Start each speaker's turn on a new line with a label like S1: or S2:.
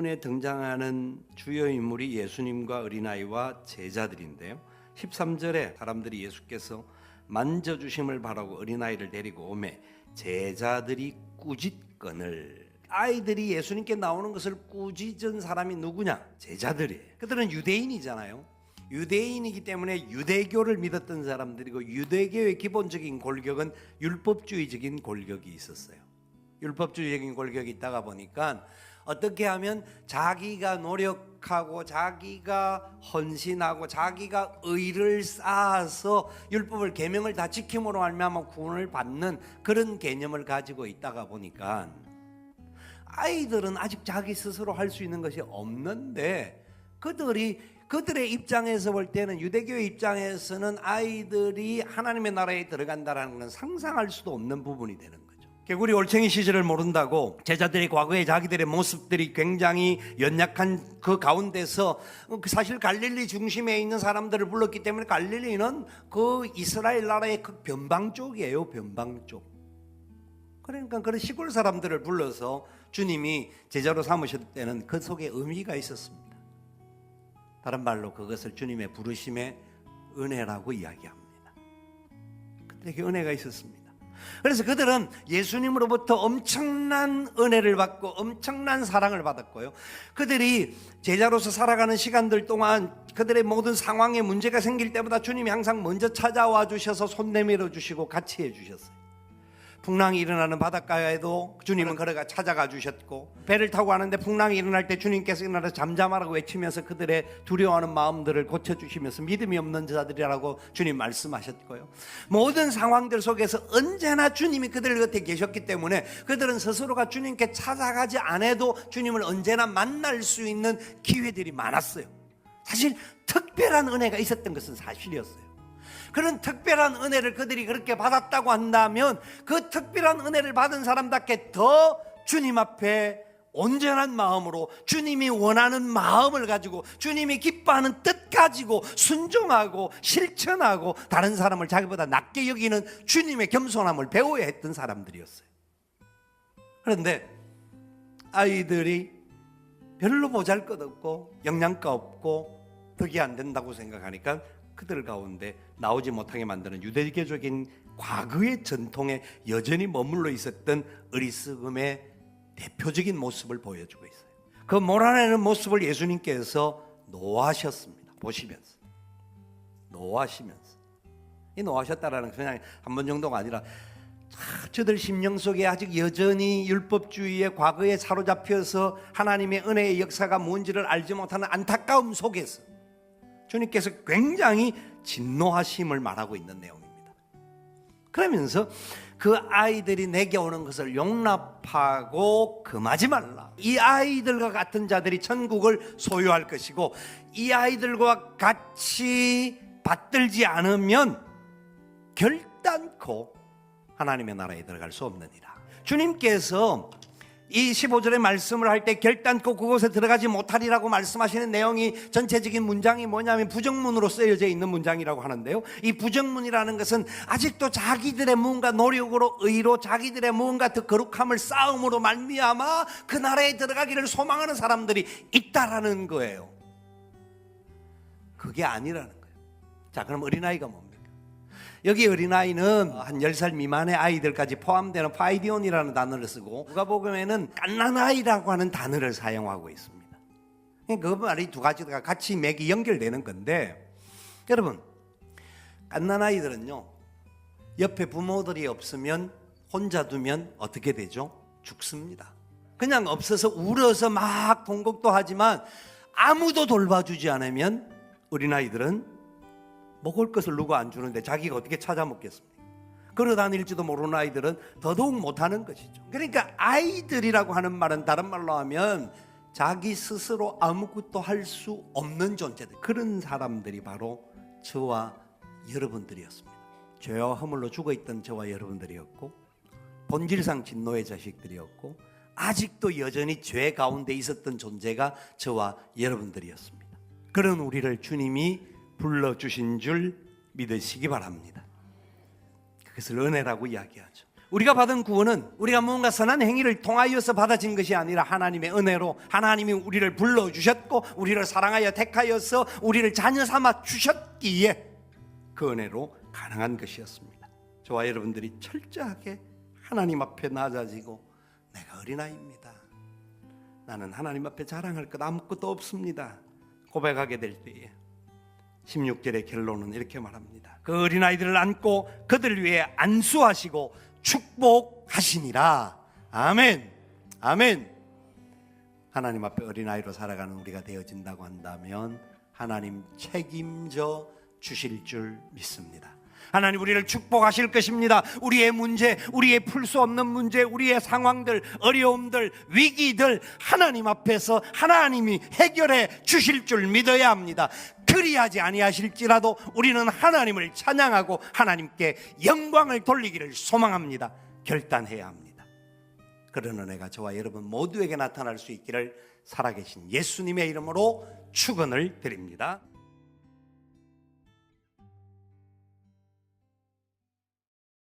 S1: 본문에 등장하는 주요 인물이 예수님과 어린아이와 제자들인데요. 13절에 사람들이 예수께서 만져주심을 바라고 어린아이를 데리고 오매 제자들이 꾸짖거늘. 아이들이 예수님께 나오는 것을 꾸짖은 사람이 누구냐? 제자들이에요. 그들은 유대인이잖아요. 유대인이기 때문에 유대교를 믿었던 사람들이고, 유대교의 기본적인 골격은 율법주의적인 골격이 있었어요. 율법주의적인 골격이 있다가 보니까 어떻게 하면 자기가 노력하고 자기가 헌신하고 자기가 의를 쌓아서 율법을 계명을 다 지킴으로 말미암아 구원을 받는 그런 개념을 가지고 있다가 보니까 아이들은 아직 자기 스스로 할 수 있는 것이 없는데, 그들의 입장에서 볼 때는, 유대교의 입장에서는 아이들이 하나님의 나라에 들어간다는 건 상상할 수도 없는 부분이 되는 거예요. 개구리 올챙이 시절을 모른다고 제자들이 과거에 자기들의 모습들이 굉장히 연약한 그 가운데서 사실 갈릴리 중심에 있는 사람들을 불렀기 때문에, 갈릴리는 그 이스라엘 나라의 그 변방 쪽이에요. 변방 쪽. 그러니까 그런 시골 사람들을 불러서 주님이 제자로 삼으실 때는 그 속에 의미가 있었습니다. 다른 말로 그것을 주님의 부르심의 은혜라고 이야기합니다. 그들에게 은혜가 있었습니다. 그래서 그들은 예수님으로부터 엄청난 은혜를 받고 엄청난 사랑을 받았고요, 그들이 제자로서 살아가는 시간들 동안 그들의 모든 상황에 문제가 생길 때마다 주님이 항상 먼저 찾아와 주셔서 손 내밀어 주시고 같이 해 주셨어요. 풍랑이 일어나는 바닷가에도 주님은 걸어가 찾아가 주셨고, 배를 타고 가는데 풍랑이 일어날 때 주님께서 일어나서 잠잠하라고 외치면서 그들의 두려워하는 마음들을 고쳐주시면서 믿음이 없는 자들이라고 주님 말씀하셨고요, 모든 상황들 속에서 언제나 주님이 그들 곁에 계셨기 때문에 그들은 스스로가 주님께 찾아가지 않아도 주님을 언제나 만날 수 있는 기회들이 많았어요. 사실 특별한 은혜가 있었던 것은 사실이었어요. 그런 특별한 은혜를 그들이 그렇게 받았다고 한다면, 그 특별한 은혜를 받은 사람답게 더 주님 앞에 온전한 마음으로, 주님이 원하는 마음을 가지고, 주님이 기뻐하는 뜻 가지고 순종하고 실천하고 다른 사람을 자기보다 낮게 여기는 주님의 겸손함을 배워야 했던 사람들이었어요. 그런데 아이들이 별로 보잘것없고 영양가 없고 덕이 안 된다고 생각하니까 그들 가운데 나오지 못하게 만드는 유대교적인 과거의 전통에 여전히 머물러 있었던 어리석음의 대표적인 모습을 보여주고 있어요. 그 몰아내는 모습을 예수님께서 노하셨습니다. 보시면서, 노하시면서. 이 노하셨다라는 건 그냥 한 번 정도가 아니라 저들 심령 속에 아직 여전히 율법주의의 과거에 사로잡혀서 하나님의 은혜의 역사가 뭔지를 알지 못하는 안타까움 속에서 주님께서 굉장히 진노하심을 말하고 있는 내용입니다. 그러면서 그 아이들이 내게 오는 것을 용납하고 금하지 말라. 이 아이들과 같은 자들이 천국을 소유할 것이고, 이 아이들과 같이 받들지 않으면 결단코 하나님의 나라에 들어갈 수 없느니라. 주님께서 이 15절의 말씀을 할 때 결단코 그곳에 들어가지 못하리라고 말씀하시는 내용이, 전체적인 문장이 뭐냐면 부정문으로 쓰여져 있는 문장이라고 하는데요, 이 부정문이라는 것은 아직도 자기들의 무언가 노력으로, 의로, 자기들의 무언가 더 거룩함을 쌓음으로 말미암아 그 나라에 들어가기를 소망하는 사람들이 있다라는 거예요. 그게 아니라는 거예요. 자, 그럼 어린아이가 뭡니까? 여기 어린아이는 한 10살 미만의 아이들까지 포함되는 파이디온이라는 단어를 쓰고, 누가복음에는 갓난아이라고 하는 단어를 사용하고 있습니다. 그 말이 두 가지가 같이 맥이 연결되는 건데, 여러분, 갓난아이들은요, 옆에 부모들이 없으면, 혼자 두면 어떻게 되죠? 죽습니다. 그냥 없어서 울어서 막 통곡도 하지만 아무도 돌봐주지 않으면 어린아이들은 먹을 것을 누가 안 주는데 자기가 어떻게 찾아 먹겠습니까? 걸어다닐지도 모르는 아이들은 더더욱 못하는 것이죠. 그러니까 아이들이라고 하는 말은 다른 말로 하면 자기 스스로 아무것도 할 수 없는 존재들, 그런 사람들이 바로 저와 여러분들이었습니다. 죄와 허물로 죽어있던 저와 여러분들이었고, 본질상 진노의 자식들이었고, 아직도 여전히 죄 가운데 있었던 존재가 저와 여러분들이었습니다. 그런 우리를 주님이 불러주신 줄 믿으시기 바랍니다. 그것을 은혜라고 이야기하죠. 우리가 받은 구원은 우리가 뭔가 선한 행위를 통하여서 받아진 것이 아니라 하나님의 은혜로 하나님이 우리를 불러주셨고 우리를 사랑하여 택하여서 우리를 자녀 삼아 주셨기에 그 은혜로 가능한 것이었습니다. 저와 여러분들이 철저하게 하나님 앞에 낮아지고 내가 어린아이입니다, 나는 하나님 앞에 자랑할 것 아무것도 없습니다 고백하게 될 때에 16절의 결론은 이렇게 말합니다. 그 어린아이들을 안고 그들 위해 안수하시고 축복하시니라. 아멘. 아멘. 하나님 앞에 어린아이로 살아가는 우리가 되어진다고 한다면 하나님 책임져 주실 줄 믿습니다. 하나님 우리를 축복하실 것입니다. 우리의 문제, 우리의 풀 수 없는 문제, 우리의 상황들, 어려움들, 위기들 하나님 앞에서 하나님이 해결해 주실 줄 믿어야 합니다. 그리하지 아니하실지라도 우리는 하나님을 찬양하고 하나님께 영광을 돌리기를 소망합니다. 결단해야 합니다. 그런 은혜가 저와 여러분 모두에게 나타날 수 있기를 살아계신 예수님의 이름으로 축원을 드립니다.